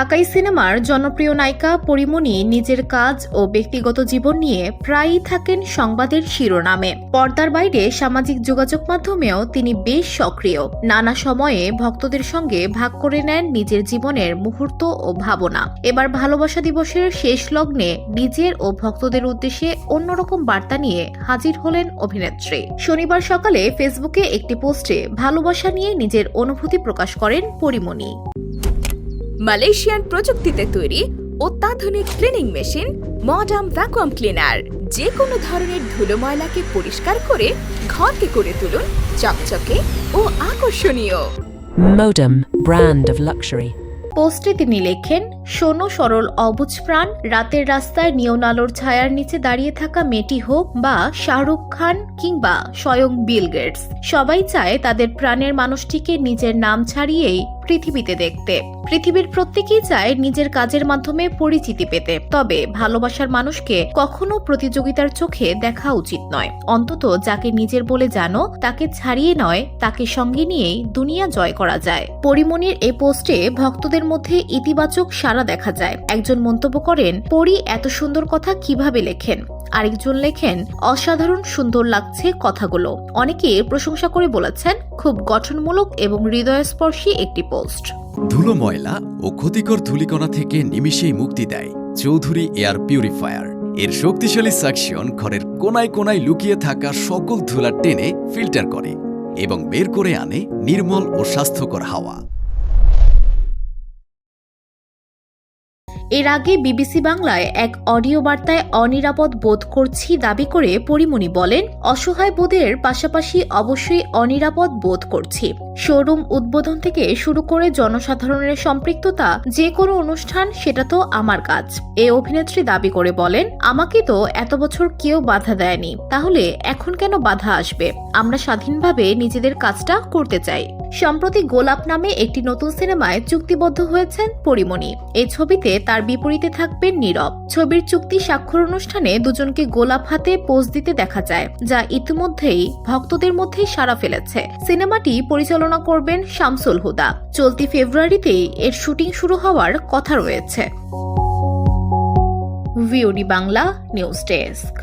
ঢাকাই সিনেমার জনপ্রিয় নায়িকা পরীমনি নিজের কাজ ও ব্যক্তিগত জীবন নিয়ে প্রায়ই থাকেন সংবাদের শিরোনামে। পর্দার বাইরে সামাজিক যোগাযোগ মাধ্যমেও তিনি বেশ সক্রিয়। নানা সময়ে ভক্তদের সঙ্গে ভাগ করে নেন নিজের জীবনের মুহূর্ত ও ভাবনা। এবার ভালোবাসা দিবসের শেষ লগ্নে নিজের ও ভক্তদের উদ্দেশ্যে অন্যরকম বার্তা নিয়ে হাজির হলেন অভিনেত্রী। শনিবার সকালে ফেসবুকে একটি পোস্টে ভালোবাসা নিয়ে নিজের অনুভূতি প্রকাশ করেন পরীমনি। মালয়েশিয়ান প্রযুক্তিতে তৈরি অত্যাধুনিক cleaning machine modern vacuum cleaner যে কোনো ধরনের ধুলো ময়লাকে পরিষ্কার করে ঘরকে করে তুলুন চকচকে ও আকর্ষণীয়। Modem, brand of luxury. পোস্টে তিনি লেখেন, শোনো সরল অবুঝ প্রাণ, রাতের রাস্তায় নিয়ন আলোর ছায়ার নিচে দাঁড়িয়ে থাকা মেয়েটি হোক বা শাহরুখ খান কিংবা স্বয়ং বিল গেটস, সবাই চায় তাদের প্রাণের মানুষটিকে নিজের নাম ছাড়িয়েই পৃথিবীতে দেখতে। পৃথিবীর প্রত্যেকেই চায় নিজের কাজের মাধ্যমে পরিচিতি পেতে, তবে ভালোবাসার মানুষকে কখনো প্রতিযোগিতার চোখে দেখা উচিত নয়। অন্তত যাকে নিজের বলে জানো তাকে ছাড়িয়ে নয়, তাকে সঙ্গে নিয়েই দুনিয়া জয় করা যায়। পরীমনির এই পোস্টে ভক্তদের মধ্যে ইতিবাচক সাড়া দেখা যায়। একজন মন্তব্য করেন, পরী এত সুন্দর কথা কিভাবে লেখেন। আরেকজন লেখেন, অসাধারণ সুন্দর লাগছে কথাগুলো। অনেকে প্রশংসা করে বলেছেন, খুব গঠনমূলক এবং হৃদয়স্পর্শী একটি পোস্ট। ধুলো ময়লা ও ক্ষতিকর ধূলিকণা থেকে নিমিষেই মুক্তি দেয় চৌধুরী এয়ার পিউরিফায়ার। এর শক্তিশালী সাকশন ঘরের কোনায় কোনায় লুকিয়ে থাকা সকল ধুলা টেনে ফিল্টার করে এবং বের করে আনে নির্মল ও স্বাস্থ্যকর হাওয়া। এর আগে বিবিসি বাংলায় এক অডিও বার্তায় অনিরাপদ বোধ করছি দাবি করে পরীমনি বলেন, অসহায় বোধের পাশাপাশি অবশ্যই অনিরাপদ বোধ করছি। শোরুম উদ্বোধন থেকে শুরু করে জনসাধারণের সম্পৃক্ততা যে কোনো অনুষ্ঠান, সেটা তো আমার কাজ। এই অভিনেত্রী দাবি করে বলেন, আমাকে তো এত বছর কেউ বাধা দেয়নি, তাহলে এখন কেন বাধা আসবে? আমরা স্বাধীনভাবে নিজেদের কাজটা করতে চাই। সম্প্রতি গোলাপ নামে একটি নতুন সিনেমায় চুক্তিবদ্ধ হয়েছেন পরীমনি। এই ছবিতে তার বিপরীতে থাকবেন নীরব। ছবির চুক্তি স্বাক্ষর অনুষ্ঠানে দুজনকে গোলাপ হাতে পোজ দিতে দেখা যায়, যা ইতিমধ্যেই ভক্তদের মধ্যে সাড়া ফেলেছে। সিনেমাটি পরিচালনা করবেন শামসুল হুদা। চলতি ফেব্রুয়ারিতেই এর শুটিং শুরু হওয়ার কথা রয়েছে। VOD Bangla news desk.